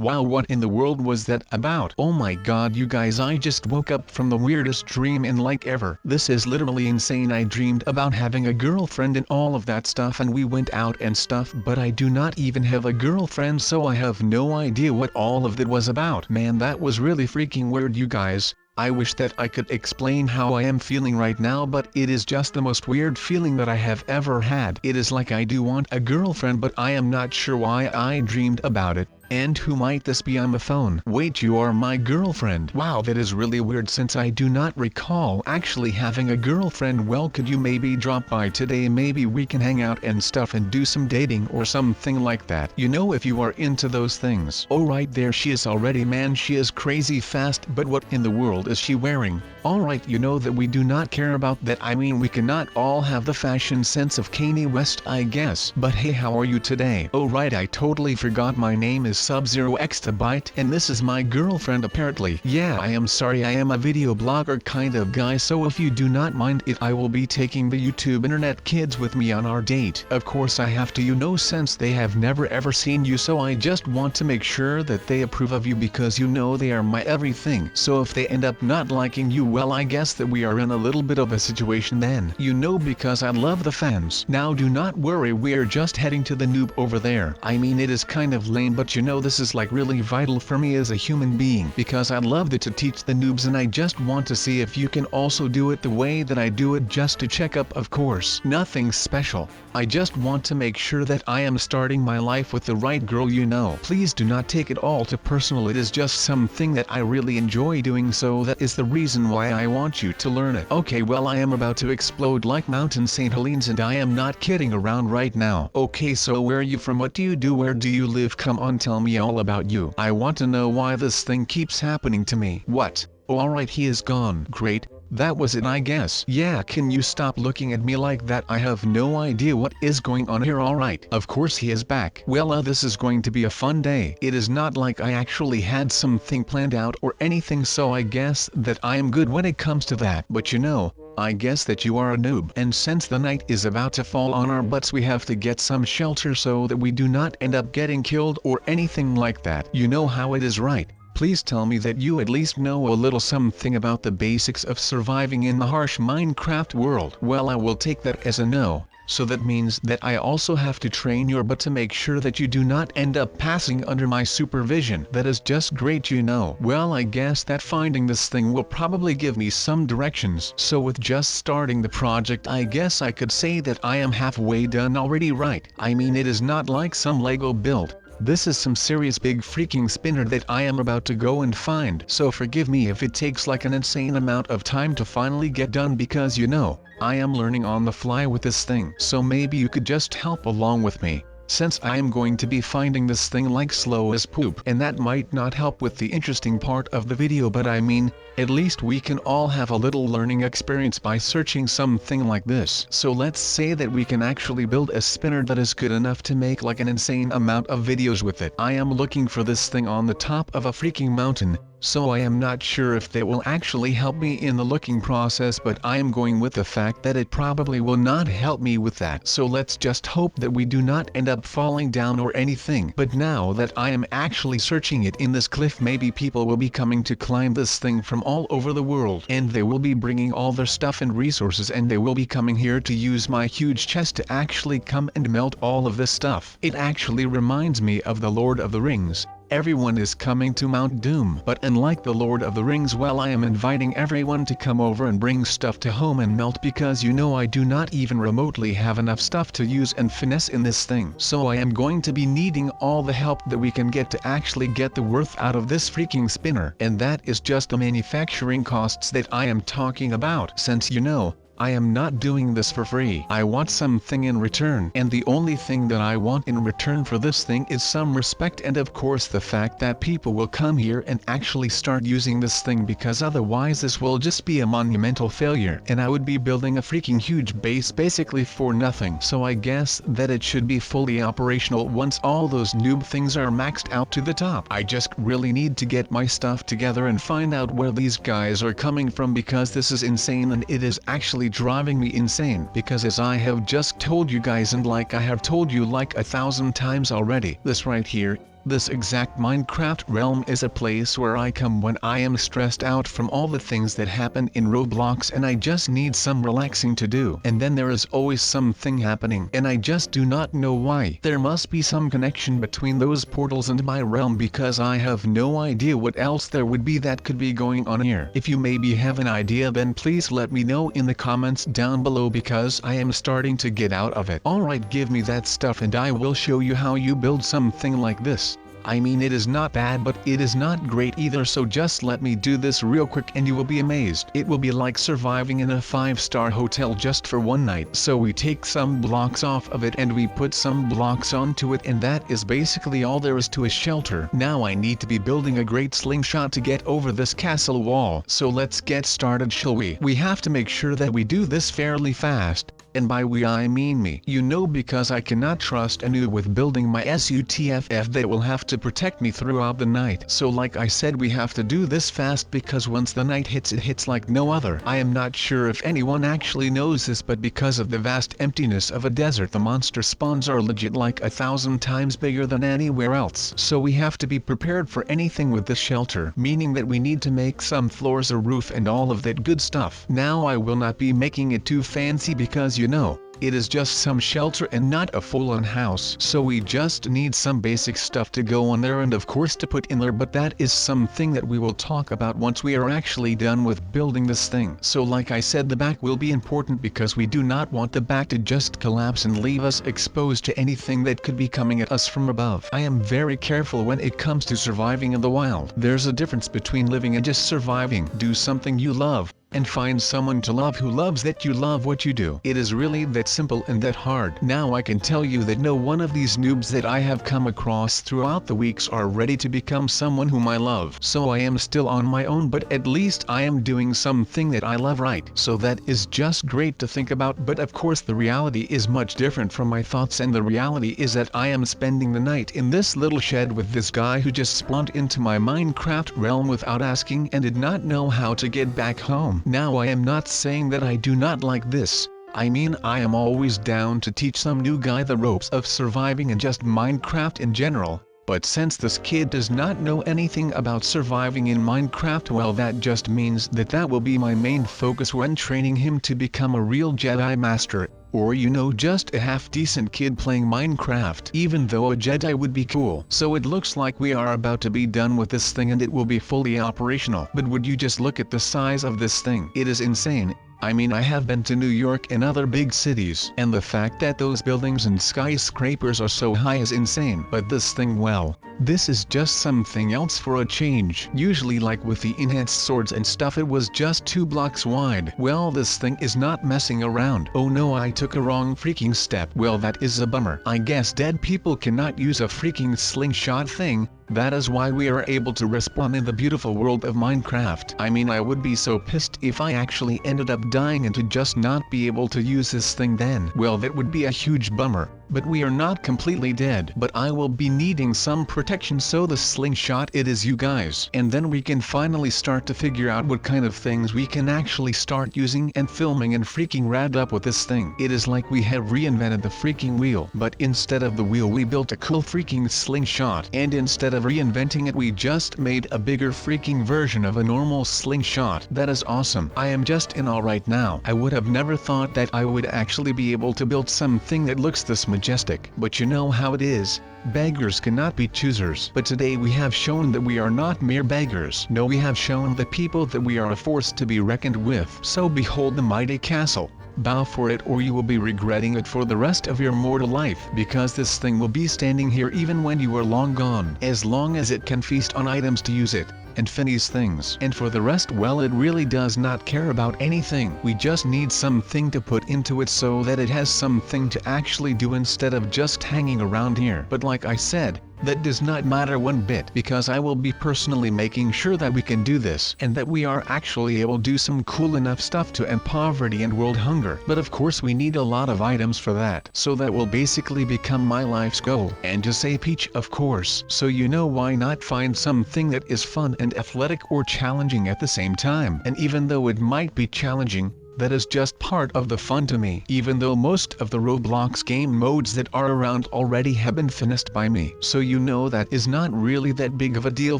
Wow, what in the world was that about? Oh my god, you guys, I just woke up from the weirdest dream in like ever. This is literally insane. I dreamed about having a girlfriend and all of that stuff, and we went out and stuff, but I do not even have a girlfriend, so I have no idea what all of that was about. Man, that was really freaking weird, you guys. I wish that I could explain how I am feeling right now, but it is just the most weird feeling that I have ever had. It is like I do want a girlfriend, but I am not sure why I dreamed about it. And who might this be on the phone? Wait, you are my girlfriend. Wow, that is really weird since I do not recall actually having a girlfriend. Well, could you maybe drop by today? Maybe we can hang out and stuff and do some dating or something like that. You know, if you are into those things. Oh, right, there she is already. Man, she is crazy fast, but what in the world is she wearing? Alright, you know that we do not care about that. I mean, we cannot all have the fashion sense of Kanye West, I guess. But hey, how are you today? Oh right, I totally forgot, my name is SubZeroExtabyte, and this is my girlfriend apparently. Yeah, I am sorry, I am a video blogger kind of guy, so if you do not mind it, I will be taking the YouTube internet kids with me on our date. Of course I have to, you know, since they have never ever seen you, so I just want to make sure that they approve of you, because you know they are my everything. So if they end up not liking you, well, I guess that we are in a little bit of a situation then. You know, because I love the fans. Now do not worry, we are just heading to the noob over there. I mean, it is kind of lame, but you know, this is like really vital for me as a human being, because I love it to teach the noobs, and I just want to see if you can also do it the way that I do it, just to check up, of course. Nothing special. I just want to make sure that I am starting my life with the right girl, you know. Please do not take it all too personal, it is just something that I really enjoy doing, so that is the reason why I want you to learn it. Okay, well, I am about to explode like Mountain St. Helens, and I am not kidding around right now. Okay, so where are you from? What do you do? Where do you live? Come on, tell me all about you. I want to know why this thing keeps happening to me. What? Oh, alright, he is gone. Great. That was it, I guess. Yeah, can you stop looking at me like that? I have no idea what is going on here. Alright, of course he is back. Well, this is going to be a fun day. It is not like I actually had something planned out or anything, so I guess that I am good when it comes to that. But you know, I guess that you are a noob, and since the night is about to fall on our butts, we have to get some shelter so that we do not end up getting killed or anything like that. You know how it is, right? Please tell me that you at least know a little something about the basics of surviving in the harsh Minecraft world. Well, I will take that as a no. So that means that I also have to train your butt to make sure that you do not end up passing under my supervision. That is just great, you know. Well, I guess that finding this thing will probably give me some directions. So with just starting the project, I guess I could say that I am halfway done already, right? I mean, it is not like some Lego build. This is some serious big freaking spinner that I am about to go and find. So forgive me if it takes like an insane amount of time to finally get done, because you know, I am learning on the fly with this thing. So maybe you could just help along with me, since I am going to be finding this thing like slow as poop. And that might not help with the interesting part of the video, but I mean, at least we can all have a little learning experience by searching something like this. So let's say that we can actually build a spinner that is good enough to make like an insane amount of videos with it. I am looking for this thing on the top of a freaking mountain, so I am not sure if that will actually help me in the looking process, but I am going with the fact that it probably will not help me with that. So let's just hope that we do not end up falling down or anything. But now that I am actually searching it in this cliff, maybe people will be coming to climb this thing from all over the world, and they will be bringing all their stuff and resources, and they will be coming here to use my huge chest to actually come and melt all of this stuff. It actually reminds me of the Lord of the Rings. Everyone is coming to Mount Doom, but unlike the Lord of the Rings, well, I am inviting everyone to come over and bring stuff to home and melt, because you know I do not even remotely have enough stuff to use and finesse in this thing. So I am going to be needing all the help that we can get to actually get the worth out of this freaking spinner, and that is just the manufacturing costs that I am talking about, since you know, I am not doing this for free. I want something in return, and the only thing that I want in return for this thing is some respect, and of course the fact that people will come here and actually start using this thing, because otherwise this will just be a monumental failure, and I would be building a freaking huge base basically for nothing. So I guess that it should be fully operational once all those noob things are maxed out to the top. I just really need to get my stuff together and find out where these guys are coming from, because this is insane, and it is actually driving me insane, because as I have just told you guys, and like I have told you like 1,000 times already, this right here This exact Minecraft realm is a place where I come when I am stressed out from all the things that happen in Roblox and I just need some relaxing to do. And then there is always something happening and I just do not know why. There must be some connection between those portals and my realm because I have no idea what else there would be that could be going on here. If you maybe have an idea, then please let me know in the comments down below because I am starting to get out of it. Alright, give me that stuff and I will show you how you build something like this. I mean, it is not bad, but it is not great either, so just let me do this real quick and you will be amazed. It will be like surviving in a 5-star hotel just for one night. So we take some blocks off of it and we put some blocks onto it, and that is basically all there is to a shelter. Now I need to be building a great slingshot to get over this castle wall. So let's get started, shall we? We have to make sure that we do this fairly fast. And by we I mean me. You know, because I cannot trust a noob with building my SUTFF that will have to protect me throughout the night. So like I said, we have to do this fast because once the night hits, it hits like no other. I am not sure if anyone actually knows this, but because of the vast emptiness of a desert, the monster spawns are legit like 1,000 times bigger than anywhere else. So we have to be prepared for anything with this shelter, meaning that we need to make some floors, a roof and all of that good stuff. Now I will not be making it too fancy because you know, it is just some shelter and not a full-on house, so we just need some basic stuff to go on there and of course to put in there, but that is something that we will talk about once we are actually done with building this thing. So like I said, the back will be important because we do not want the back to just collapse and leave us exposed to anything that could be coming at us from above. I am very careful when it comes to surviving in the wild. There's a difference between living and just surviving. Do something you love, and find someone to love who loves that you love what you do. It is really that simple and that hard. Now I can tell you that no one of these noobs that I have come across throughout the weeks are ready to become someone whom I love. So I am still on my own, but at least I am doing something that I love, right? So that is just great to think about, but of course the reality is much different from my thoughts, and the reality is that I am spending the night in this little shed with this guy who just spawned into my Minecraft realm without asking and did not know how to get back home. Now I am not saying that I do not like this. I mean, I am always down to teach some new guy the ropes of surviving and just Minecraft in general. But since this kid does not know anything about surviving in Minecraft, well, that just means that that will be my main focus when training him to become a real Jedi Master. Or you know, just a half-decent kid playing Minecraft, even though a Jedi would be cool. So it looks like we are about to be done with this thing and it will be fully operational. But would you just look at the size of this thing? It is insane. I mean, I have been to New York and other big cities, and the fact that those buildings and skyscrapers are so high is insane. But this thing, well, this is just something else for a change. Usually, like with the enhanced swords and stuff, it was just 2 blocks wide. Well, this thing is not messing around. Oh no, I took a wrong freaking step. Well, that is a bummer. I guess dead people cannot use a freaking slingshot thing. That is why we are able to respawn in the beautiful world of Minecraft. I mean, I would be so pissed if I actually ended up dying and to just not be able to use this thing then. Well, that would be a huge bummer. But we are not completely dead. But I will be needing some protection, so the slingshot it is, you guys. And then we can finally start to figure out what kind of things we can actually start using and filming and freaking rad up with this thing. It is like we have reinvented the freaking wheel. But instead of the wheel, we built a cool freaking slingshot. And instead of reinventing it, we just made a bigger freaking version of a normal slingshot. That is awesome. I am just in awe right now. I would have never thought that I would actually be able to build something that looks this majestic. But you know how it is. Beggars cannot be choosers. But today we have shown that we are not mere beggars. No, we have shown the people that we are a force to be reckoned with. So behold the mighty castle. Bow for it, or you will be regretting it for the rest of your mortal life, because this thing will be standing here even when you are long gone, as long as it can feast on items to use it, and finish things. And for the rest, well, it really does not care about anything. We just need something to put into it so that it has something to actually do instead of just hanging around here. But like I said, that does not matter one bit, because I will be personally making sure that we can do this, and that we are actually able to do some cool enough stuff to end poverty and world hunger. But of course we need a lot of items for that, so that will basically become my life's goal. And to say peach, of course. So you know, why not find something that is fun and athletic or challenging at the same time? And even though it might be challenging, that is just part of the fun to me, even though most of the Roblox game modes that are around already have been finished by me. So you know that is not really that big of a deal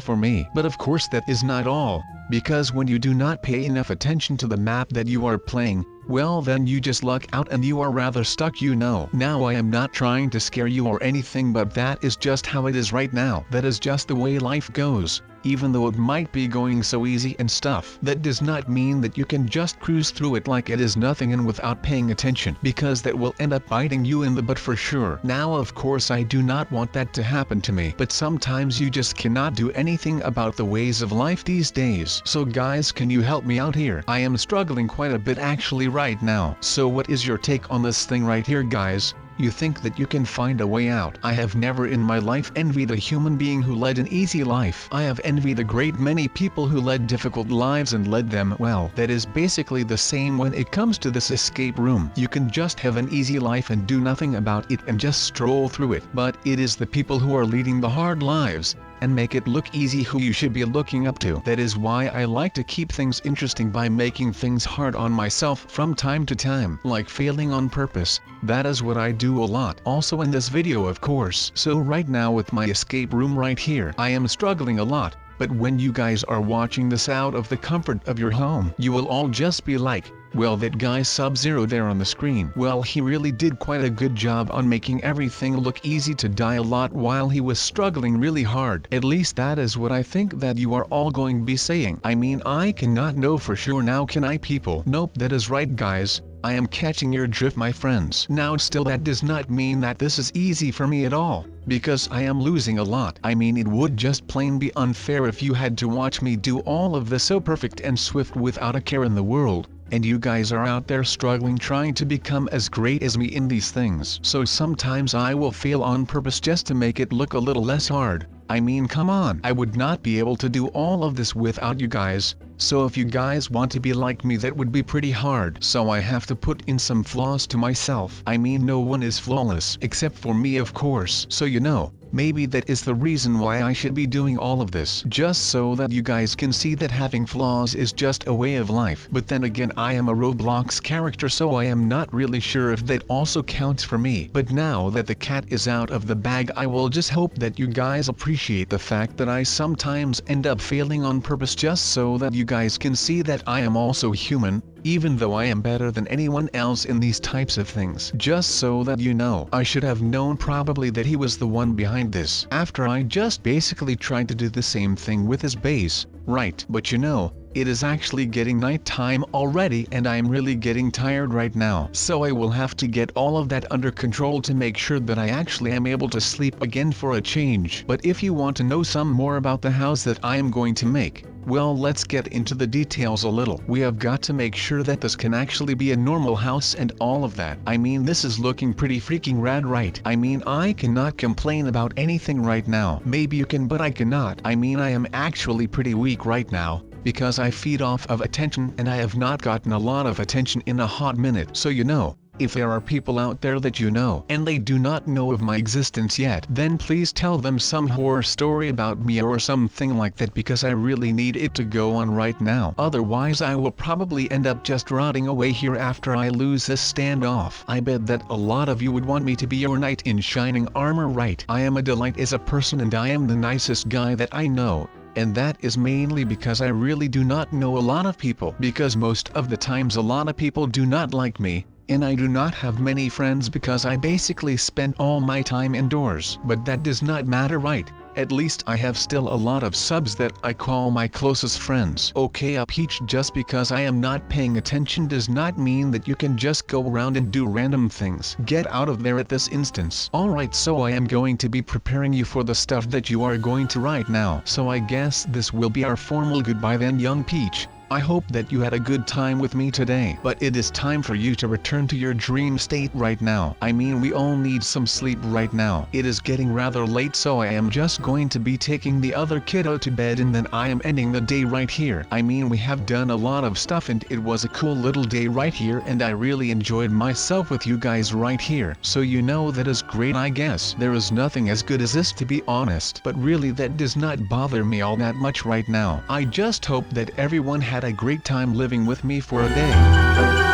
for me. But of course that is not all, because when you do not pay enough attention to the map that you are playing, well then you just luck out and you are rather stuck, you know. Now I am not trying to scare you or anything, but that is just how it is right now. That is just the way life goes. Even though it might be going so easy and stuff, that does not mean that you can just cruise through it like it is nothing and without paying attention, because that will end up biting you in the butt for sure. Now of course I do not want that to happen to me, but sometimes you just cannot do anything about the ways of life these days. So guys, can you help me out here? I am struggling quite a bit actually right now. So what is your take on this thing right here, guys? You think that you can find a way out? I have never in my life envied a human being who led an easy life. I have envied a great many people who led difficult lives and led them well. That is basically the same when it comes to this escape room. You can just have an easy life and do nothing about it and just stroll through it. But it is the people who are leading the hard lives and make it look easy who you should be looking up to. That is why I like to keep things interesting by making things hard on myself from time to time, like failing on purpose. That is what I do a lot. Also in this video of course. So right now with my escape room right here, I am struggling a lot. But when you guys are watching this out of the comfort of your home, you will all just be like, well, that guy SubZero there on the screen, well, he really did quite a good job on making everything look easy to die a lot while he was struggling really hard. At least that is what I think that you are all going to be saying. I mean, I cannot know for sure now, can I, people? Nope, that is right guys. I am catching your drift, my friends. Now still that does not mean that this is easy for me at all, because I am losing a lot. I mean, it would just plain be unfair if you had to watch me do all of this so perfect and swift without a care in the world, and you guys are out there struggling trying to become as great as me in these things. So sometimes I will fail on purpose just to make it look a little less hard. I mean, come on, I would not be able to do all of this without you guys. So if you guys want to be like me, that would be pretty hard. So I have to put in some flaws to myself. I mean, no one is flawless except for me, of course. So you know, maybe that is the reason why I should be doing all of this, just so that you guys can see that having flaws is just a way of life. But then again, I am a Roblox character, so I am not really sure if that also counts for me. But now that the cat is out of the bag, I will just hope that you guys appreciate the fact that I sometimes end up failing on purpose, just so that you guys can see that I am also human, even though I am better than anyone else in these types of things. Just so that you know, I should have known probably that he was the one behind this, after I just basically tried to do the same thing with his base, right? But you know, it is actually getting nighttime already and I am really getting tired right now. So I will have to get all of that under control to make sure that I actually am able to sleep again for a change. But if you want to know some more about the house that I am going to make, well, let's get into the details a little. We have got to make sure that this can actually be a normal house and all of that. I mean, this is looking pretty freaking rad, right? I mean, I cannot complain about anything right now. Maybe you can, but I cannot. I mean, I am actually pretty weak right now, because I feed off of attention and I have not gotten a lot of attention in a hot minute. So you know, if there are people out there that you know and they do not know of my existence yet, then please tell them some horror story about me or something like that, because I really need it to go on right now. Otherwise I will probably end up just rotting away here after I lose this standoff. I bet that a lot of you would want me to be your knight in shining armor, right? I am a delight as a person and I am the nicest guy that I know. And that is mainly because I really do not know a lot of people, because most of the times a lot of people do not like me, and I do not have many friends because I basically spend all my time indoors. But that does not matter, right? At least I have still a lot of subs that I call my closest friends. Okay, Peach, just because I am not paying attention does not mean that you can just go around and do random things. Get out of there at this instance. Alright, so I am going to be preparing you for the stuff that you are going to write now. So I guess this will be our formal goodbye then, young Peach. I hope that you had a good time with me today, but it is time for you to return to your dream state right now. I mean, we all need some sleep right now. It is getting rather late, so I am just going to be taking the other kiddo to bed and then I am ending the day right here. I mean, we have done a lot of stuff and it was a cool little day right here and I really enjoyed myself with you guys right here. So you know, that is great, I guess. There is nothing as good as this, to be honest, but really that does not bother me all that much right now. I just hope that everyone had a great time living with me for a day.